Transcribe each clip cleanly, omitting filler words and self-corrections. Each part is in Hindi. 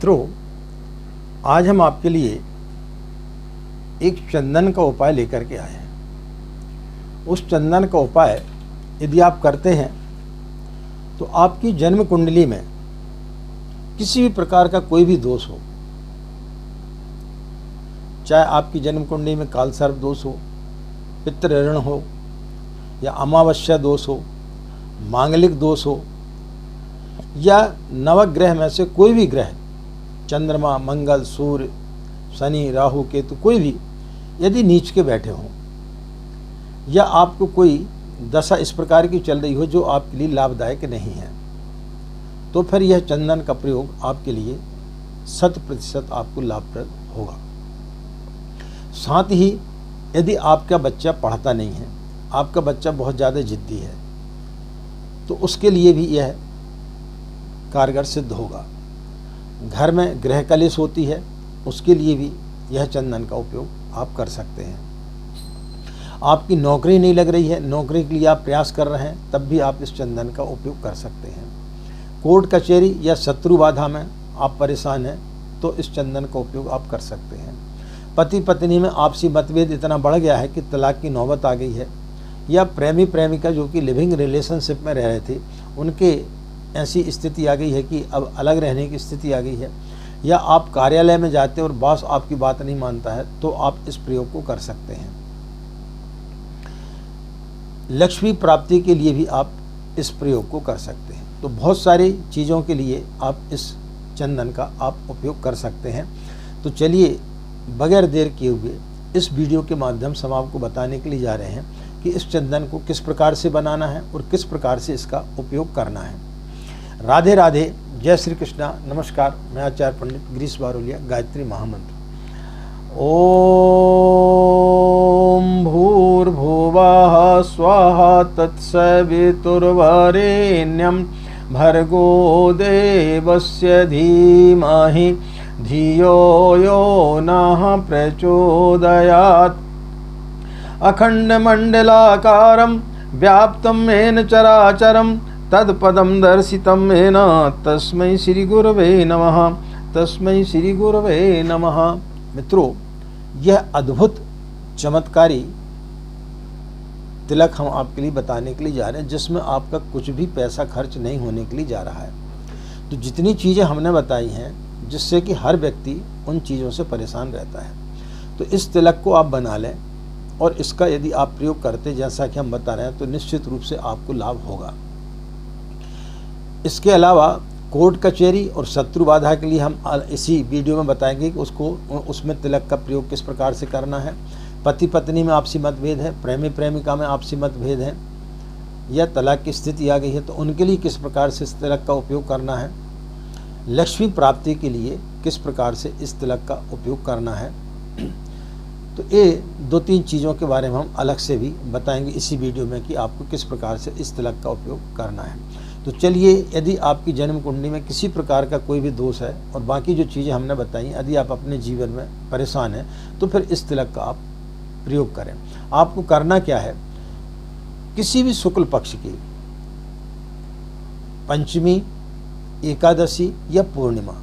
मित्रों, आज हम आपके लिए एक चंदन का उपाय लेकर के आए हैं। उस चंदन का उपाय यदि आप करते हैं तो आपकी जन्म कुंडली में किसी भी प्रकार का कोई भी दोष हो, चाहे आपकी जन्म कुंडली में काल सर्प दोष हो, पितृ ऋण हो, या अमावस्या दोष हो, मांगलिक दोष हो, या नवग्रह में से कोई भी ग्रह, चंद्रमा, मंगल, सूर्य, शनि, राहु, केतु, कोई भी यदि नीच के बैठे हों, या आपको कोई दशा इस प्रकार की चल रही हो जो आपके लिए लाभदायक नहीं है, तो फिर यह चंदन का प्रयोग आपके लिए 100% आपको लाभप्रद होगा। साथ ही यदि आपका बच्चा पढ़ता नहीं है, आपका बच्चा बहुत ज़्यादा जिद्दी है, तो उसके लिए भी यह कारगर सिद्ध होगा। घर में गृह कलेश होती है, उसके लिए भी यह चंदन का उपयोग आप कर सकते हैं। आपकी नौकरी नहीं लग रही है, नौकरी के लिए आप प्रयास कर रहे हैं, तब भी आप इस चंदन का उपयोग कर सकते हैं। कोर्ट कचहरी या शत्रु बाधा में आप परेशान हैं, तो इस चंदन का उपयोग आप कर सकते हैं। पति पत्नी में आपसी मतभेद इतना बढ़ गया है कि तलाक की नौबत आ गई है, या प्रेमी प्रेमिका जो कि लिविंग रिलेशनशिप में रह रहे थे, उनके ऐसी स्थिति आ गई है कि अब अलग रहने की स्थिति आ गई है, या आप कार्यालय में जाते और बॉस आपकी बात नहीं मानता है, तो आप इस प्रयोग को कर सकते हैं। लक्ष्मी प्राप्ति के लिए भी आप इस प्रयोग को कर सकते हैं। तो बहुत सारी चीज़ों के लिए आप इस चंदन का आप उपयोग कर सकते हैं। तो चलिए, बगैर देर किए हुए इस वीडियो के माध्यम से हम आपको बताने के लिए जा रहे हैं कि इस चंदन को किस प्रकार से बनाना है और किस प्रकार से इसका उपयोग करना है। राधे राधे, जय श्री कृष्णा, नमस्कार। मैं आचार्य पंडित गिरीश बारोलिया, गायत्री महामंत्र। ओम भूर्भुवः स्वः तत्सवितुर्वरेण्यं भर्गो देवस्य धीमहि धियो यो नः प्रचोदयात्। अखण्डमण्डलाकारं व्याप्तं येन चराचरं तत्पदं दर्शितं येन तस्मै श्री गुरवे नमः, तस्मै श्री गुरवे नमः। मित्रों, यह अद्भुत चमत्कारी तिलक हम आपके लिए बताने के लिए जा रहे हैं, जिसमें आपका कुछ भी पैसा खर्च नहीं होने के लिए जा रहा है। तो जितनी चीज़ें हमने बताई हैं, जिससे कि हर व्यक्ति उन चीज़ों से परेशान रहता है, तो इस तिलक को आप बना लें, और इसका यदि आप प्रयोग करते जैसा कि हम बता रहे हैं, तो निश्चित रूप से आपको लाभ होगा। इसके अलावा कोर्ट कचहरी और शत्रु बाधा के लिए हम इसी वीडियो में बताएंगे कि उसमें तिलक का प्रयोग किस प्रकार से करना है। पति पत्नी में आपसी मतभेद है, प्रेमी प्रेमिका में आपसी मतभेद है, या तलाक की स्थिति आ गई है, तो उनके लिए किस प्रकार से इस तिलक का उपयोग करना है। लक्ष्मी प्राप्ति के लिए किस प्रकार से इस तिलक का उपयोग करना है। तो ये 2-3 चीज़ों के बारे में हम अलग से भी बताएंगे इसी वीडियो में कि आपको किस प्रकार से इस तिलक का उपयोग करना है। तो चलिए, यदि आपकी जन्म कुंडली में किसी प्रकार का कोई भी दोष है और बाकी जो चीज़ें हमने बताई, यदि आप अपने जीवन में परेशान हैं, तो फिर इस तिलक का आप प्रयोग करें। आपको करना क्या है, किसी भी शुक्ल पक्ष की पंचमी, एकादशी या पूर्णिमा,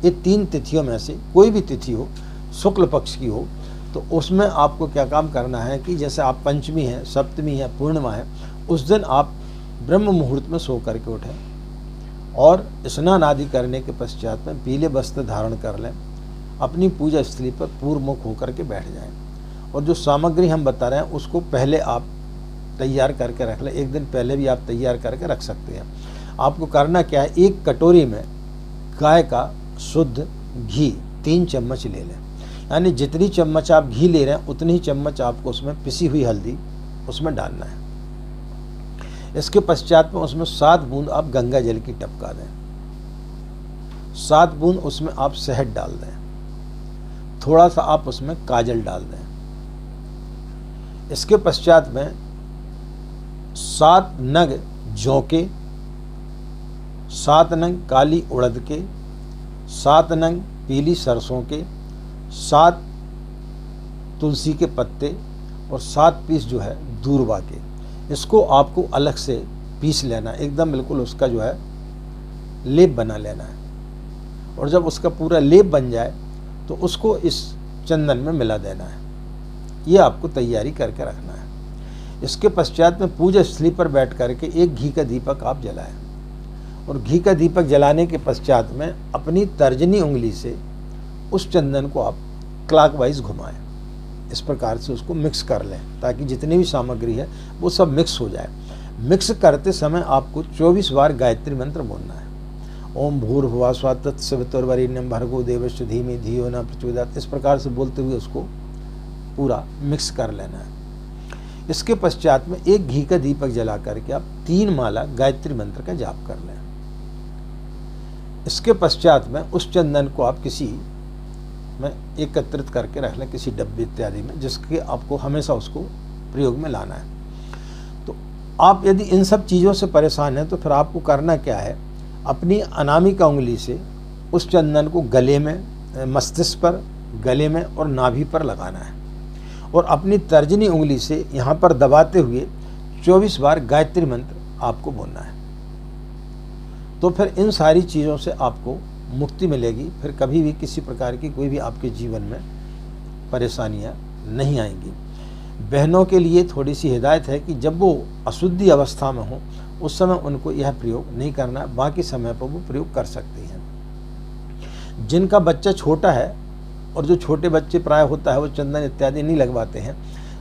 ये 3 तिथियों में से कोई भी तिथि हो, शुक्ल पक्ष की हो, तो उसमें आपको क्या काम करना है कि जैसे आप पंचमी है, सप्तमी है, पूर्णिमा है, उस दिन आप ब्रह्म मुहूर्त में सो करके उठें और स्नान आदि करने के पश्चात में पीले वस्त्र धारण कर लें, अपनी पूजा स्थली पर पूर्व मुख होकर के बैठ जाएं, और जो सामग्री हम बता रहे हैं उसको पहले आप तैयार करके रख लें। एक दिन पहले भी आप तैयार करके रख सकते हैं। आपको करना क्या है, एक कटोरी में गाय का शुद्ध घी 3 चम्मच ले लें, यानी जितनी चम्मच आप घी ले रहे हैं उतनी ही चम्मच आपको उसमें पिसी हुई हल्दी उसमें डालना है। इसके पश्चात में उसमें 7 बूंद आप गंगा जल की टपका दें, 7 बूंद उसमें आप शहद डाल दें, थोड़ा सा आप उसमें काजल डाल दें। इसके पश्चात में 7 नग जौ के, 7 नंग काली उड़द के, 7 नंग पीली सरसों के, 7 तुलसी के पत्ते और 7 पीस जो है दूर्वा के। इसको आपको अलग से पीस लेना, एकदम बिल्कुल उसका जो है लेप बना लेना है। और जब उसका पूरा लेप बन जाए तो उसको इस चंदन में मिला देना है। ये आपको तैयारी करके रखना है। इसके पश्चात में पूजा स्थली पर बैठ करके एक घी का दीपक आप जलाएं और घी का दीपक जलाने के पश्चात में अपनी तर्जनी उंगली से उस चंदन को आप क्लॉकवाइज घुमाएं। इस प्रकार से उसको मिक्स कर लें ताकि जितनी भी सामग्री है वो सब मिक्स हो जाए। मिक्स करते समय आपको 24 बार गायत्री मंत्र बोलना है। ओम भूर्भुवः स्वः तत्सवितुर्वरेण्यं भर्गो देवस्य धीमहि धियो न प्रचोदयात्। इस प्रकार से बोलते हुए उसको पूरा मिक्स कर लेना है। इसके पश्चात में एक घी का दीपक जला करके आप 3 माला गायत्री मंत्र का जाप कर लें। इसके पश्चात में उस चंदन को आप किसी में एकत्रित करके रख लें, किसी डब्बे इत्यादि में, जिसके आपको हमेशा उसको प्रयोग में लाना है। तो आप यदि इन सब चीज़ों से परेशान हैं तो फिर आपको करना क्या है, अपनी अनामिका उंगली से उस चंदन को गले में, मस्तिष्क पर, गले में और नाभि पर लगाना है और अपनी तर्जनी उंगली से यहाँ पर दबाते हुए 24 बार गायत्री मंत्र आपको बोलना है। तो फिर इन सारी चीज़ों से आपको मुक्ति मिलेगी। फिर कभी भी किसी प्रकार की कोई भी आपके जीवन में परेशानियाँ नहीं आएंगी। बहनों के लिए थोड़ी सी हिदायत है कि जब वो अशुद्धि अवस्था में हो उस समय उनको यह प्रयोग नहीं करना, बाकी समय पर वो प्रयोग कर सकती हैं। जिनका बच्चा छोटा है और जो छोटे बच्चे प्राय होता है वो चंदन इत्यादि नहीं लगवाते हैं,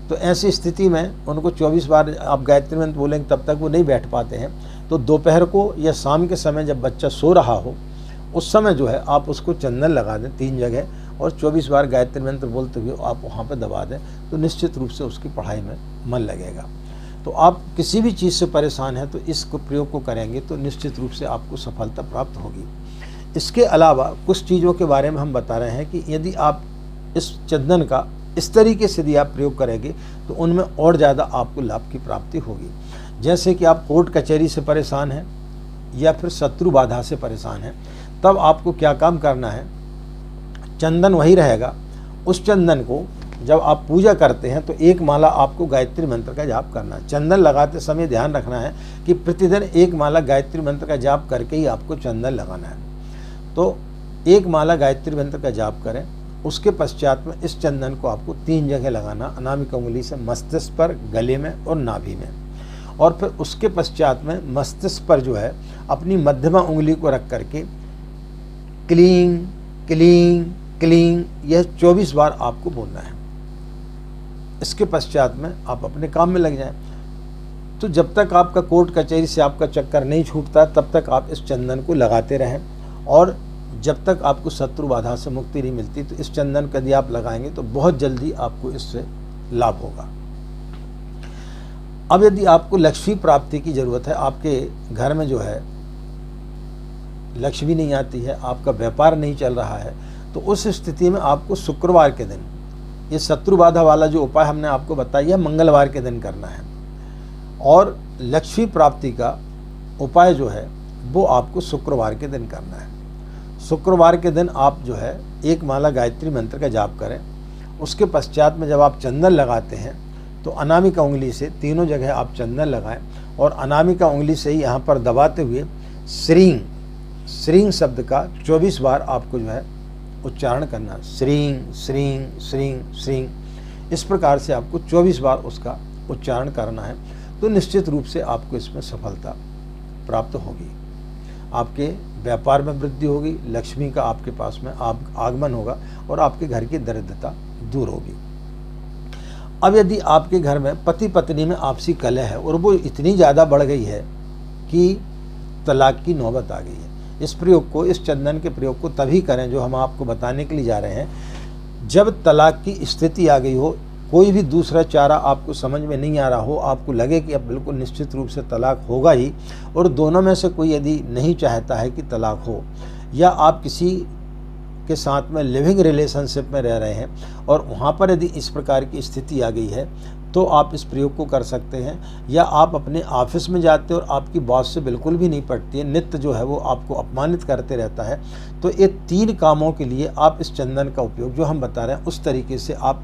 तो ऐसी स्थिति में उनको 24 बार आप गायत्री मंत्र बोलेंगे तब तक वो नहीं बैठ पाते हैं। तो दोपहर को या शाम के समय जब बच्चा सो रहा हो उस समय जो है आप उसको चंदन लगा दें 3 जगह और 24 बार गायत्री मंत्र बोलते हुए आप वहाँ पर दबा दें, तो निश्चित रूप से उसकी पढ़ाई में मन लगेगा। तो आप किसी भी चीज़ से परेशान हैं तो इस प्रयोग को करेंगे तो निश्चित रूप से आपको सफलता प्राप्त होगी। इसके अलावा कुछ चीज़ों के बारे में हम बता रहे हैं कि यदि आप इस चंदन का इस तरीके से यदि आप प्रयोग करेंगे तो उनमें और ज़्यादा आपको लाभ की प्राप्ति होगी। जैसे कि आप कोर्ट कचहरी से परेशान हैं या फिर शत्रु बाधा से परेशान हैं, तब आपको क्या काम करना है, चंदन वही रहेगा। उस चंदन को जब आप पूजा करते हैं तो 1 माला आपको गायत्री मंत्र का जाप करना है। चंदन लगाते समय ध्यान रखना है कि प्रतिदिन 1 माला गायत्री मंत्र का जाप करके ही आपको चंदन लगाना है। तो 1 माला गायत्री मंत्र का जाप करें। उसके पश्चात में इस चंदन को आपको 3 जगह लगाना, अनामिका उंगली से मस्तिष्क पर, गले में और नाभि में। और फिर उसके पश्चात में मस्तिष्क पर जो है अपनी मध्यमा उंगली को रख करके क्लीं क्लीं क्लीं यह 24 बार आपको बोलना है। इसके पश्चात में आप अपने काम में लग जाएं। तो जब तक आपका कोर्ट कचहरी से आपका चक्कर नहीं छूटता तब तक आप इस चंदन को लगाते रहें और जब तक आपको शत्रु बाधा से मुक्ति नहीं मिलती तो इस चंदन को यदि आप लगाएंगे तो बहुत जल्दी आपको इससे लाभ होगा। अब यदि आपको लक्ष्मी प्राप्ति की ज़रूरत है, आपके घर में जो है लक्ष्मी नहीं आती है, आपका व्यापार नहीं चल रहा है, तो उस स्थिति में आपको शुक्रवार के दिन ये शत्रु बाधा वाला जो उपाय हमने आपको बताया है मंगलवार के दिन करना है। और लक्ष्मी प्राप्ति का उपाय जो है वो आपको शुक्रवार के दिन करना है। शुक्रवार के दिन आप जो है 1 माला गायत्री मंत्र का जाप करें। उसके पश्चात में जब आप चंदन लगाते हैं तो अनामिका उंगली से 3 जगह आप चंदन लगाएं और अनामिका उंगली से ही यहाँ पर दबाते हुए श्रीं श्रीं शब्द का 24 बार आपको जो है उच्चारण करना। श्रीं श्रीं श्रीं श्रीं इस प्रकार से आपको 24 बार उसका उच्चारण करना है। तो निश्चित रूप से आपको इसमें सफलता प्राप्त होगी। आपके व्यापार में वृद्धि होगी, लक्ष्मी का आपके पास में आगमन होगा और आपके घर की दरिद्रता दूर होगी। अब यदि आपके घर में पति पत्नी में आपसी कलह है और वो इतनी ज़्यादा बढ़ गई है कि तलाक की नौबत आ गई है, इस प्रयोग को, इस चंदन के प्रयोग को तभी करें जो हम आपको बताने के लिए जा रहे हैं जब तलाक की स्थिति आ गई हो, कोई भी दूसरा चारा आपको समझ में नहीं आ रहा हो, आपको लगे कि अब बिल्कुल निश्चित रूप से तलाक होगा ही और दोनों में से कोई यदि नहीं चाहता है कि तलाक हो, या आप किसी के साथ में लिविंग रिलेशनशिप में रह रहे हैं और वहाँ पर यदि इस प्रकार की स्थिति आ गई है तो आप इस प्रयोग को कर सकते हैं। या आप अपने ऑफिस में जाते हैं और आपकी बॉस से बिल्कुल भी नहीं पटती है, नित्य जो है वो आपको अपमानित करते रहता है, तो ये 3 कामों के लिए आप इस चंदन का उपयोग जो हम बता रहे हैं उस तरीके से आप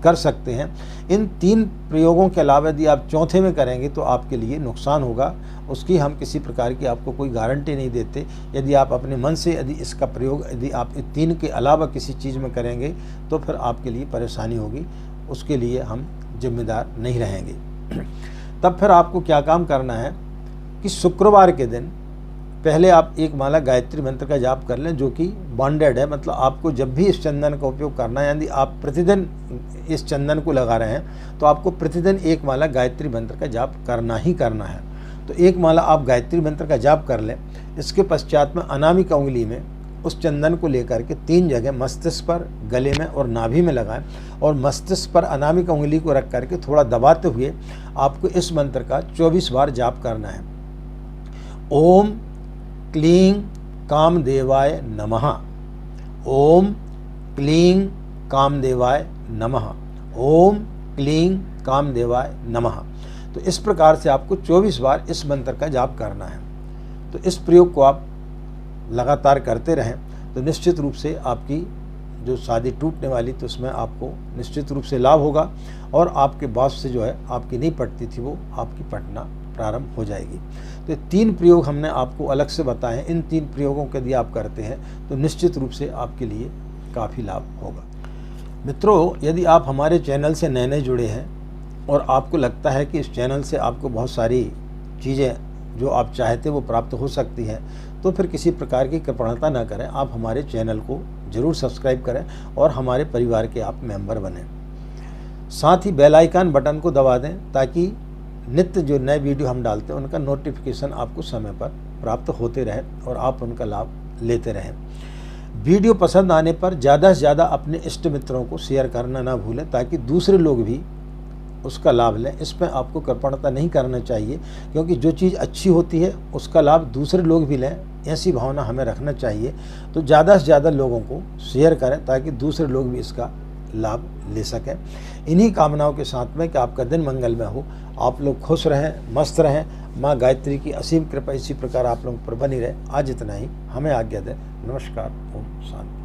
कर सकते हैं। इन 3 प्रयोगों के अलावा यदि आप चौथे में करेंगे तो आपके लिए नुकसान होगा, उसकी हम किसी प्रकार की आपको कोई गारंटी नहीं देते। यदि आप अपने मन से यदि इसका प्रयोग यदि आप 3 के अलावा किसी चीज़ में करेंगे तो फिर आपके लिए परेशानी होगी, उसके लिए हम जिम्मेदार नहीं रहेंगे। तब फिर आपको क्या काम करना है कि शुक्रवार के दिन पहले आप एक माला गायत्री मंत्र का जाप कर लें, जो कि बॉन्डेड है, मतलब आपको जब भी इस चंदन का उपयोग करना है, यदि आप प्रतिदिन इस चंदन को लगा रहे हैं तो आपको प्रतिदिन एक माला गायत्री मंत्र का जाप करना ही करना है। तो एक माला आप गायत्री मंत्र का जाप कर लें। इसके पश्चात में अनामिका उंगली में उस चंदन को लेकर के 3 जगह मस्तिष्क पर, गले में और नाभि में लगाएं और मस्तिष्क पर अनामिका उंगली को रख करके थोड़ा दबाते हुए आपको इस मंत्र का 24 बार जाप करना है। ओम क्लीं कामदेवाय नमः, ओम क्लीं कामदेवाय नमः, ओम क्लीं कामदेवाय नमः। तो इस प्रकार से आपको 24 बार इस मंत्र का जाप करना है। तो इस प्रयोग को आप लगातार करते रहें तो निश्चित रूप से आपकी जो शादी टूटने वाली तो उसमें आपको निश्चित रूप से लाभ होगा और आपके बॉस से जो है आपकी नहीं पटती थी वो आपकी पटना प्रारंभ हो जाएगी। तो 3 प्रयोग हमने आपको अलग से बताए। इन 3 प्रयोगों के यदि आप करते हैं तो निश्चित रूप से आपके लिए काफ़ी लाभ होगा। मित्रों, यदि आप हमारे चैनल से नए जुड़े हैं और आपको लगता है कि इस चैनल से आपको बहुत सारी चीज़ें जो आप चाहते वो प्राप्त हो सकती हैं, तो फिर किसी प्रकार की कृपणता न करें, आप हमारे चैनल को ज़रूर सब्सक्राइब करें और हमारे परिवार के आप मेंबर बनें। साथ ही बेल आइकन बटन को दबा दें ताकि नित्य जो नए वीडियो हम डालते हैं उनका नोटिफिकेशन आपको समय पर प्राप्त होते रहे और आप उनका लाभ लेते रहें। वीडियो पसंद आने पर ज़्यादा से ज़्यादा अपने इष्ट मित्रों को शेयर करना ना भूलें ताकि दूसरे लोग भी उसका लाभ लें। इसमें आपको कृपणता नहीं करना चाहिए, क्योंकि जो चीज़ अच्छी होती है उसका लाभ दूसरे लोग भी लें, ऐसी भावना हमें रखना चाहिए। तो ज़्यादा से ज़्यादा लोगों को शेयर करें ताकि दूसरे लोग भी इसका लाभ ले सकें। इन्हीं कामनाओं के साथ में कि आपका दिन मंगलमय हो, आप लोग खुश रहें, मस्त रहें, माँ गायत्री की असीम कृपा इसी प्रकार आप लोगों पर बनी रहे। आज इतना ही, हमें आज्ञा दें। नमस्कार, ओम शांति।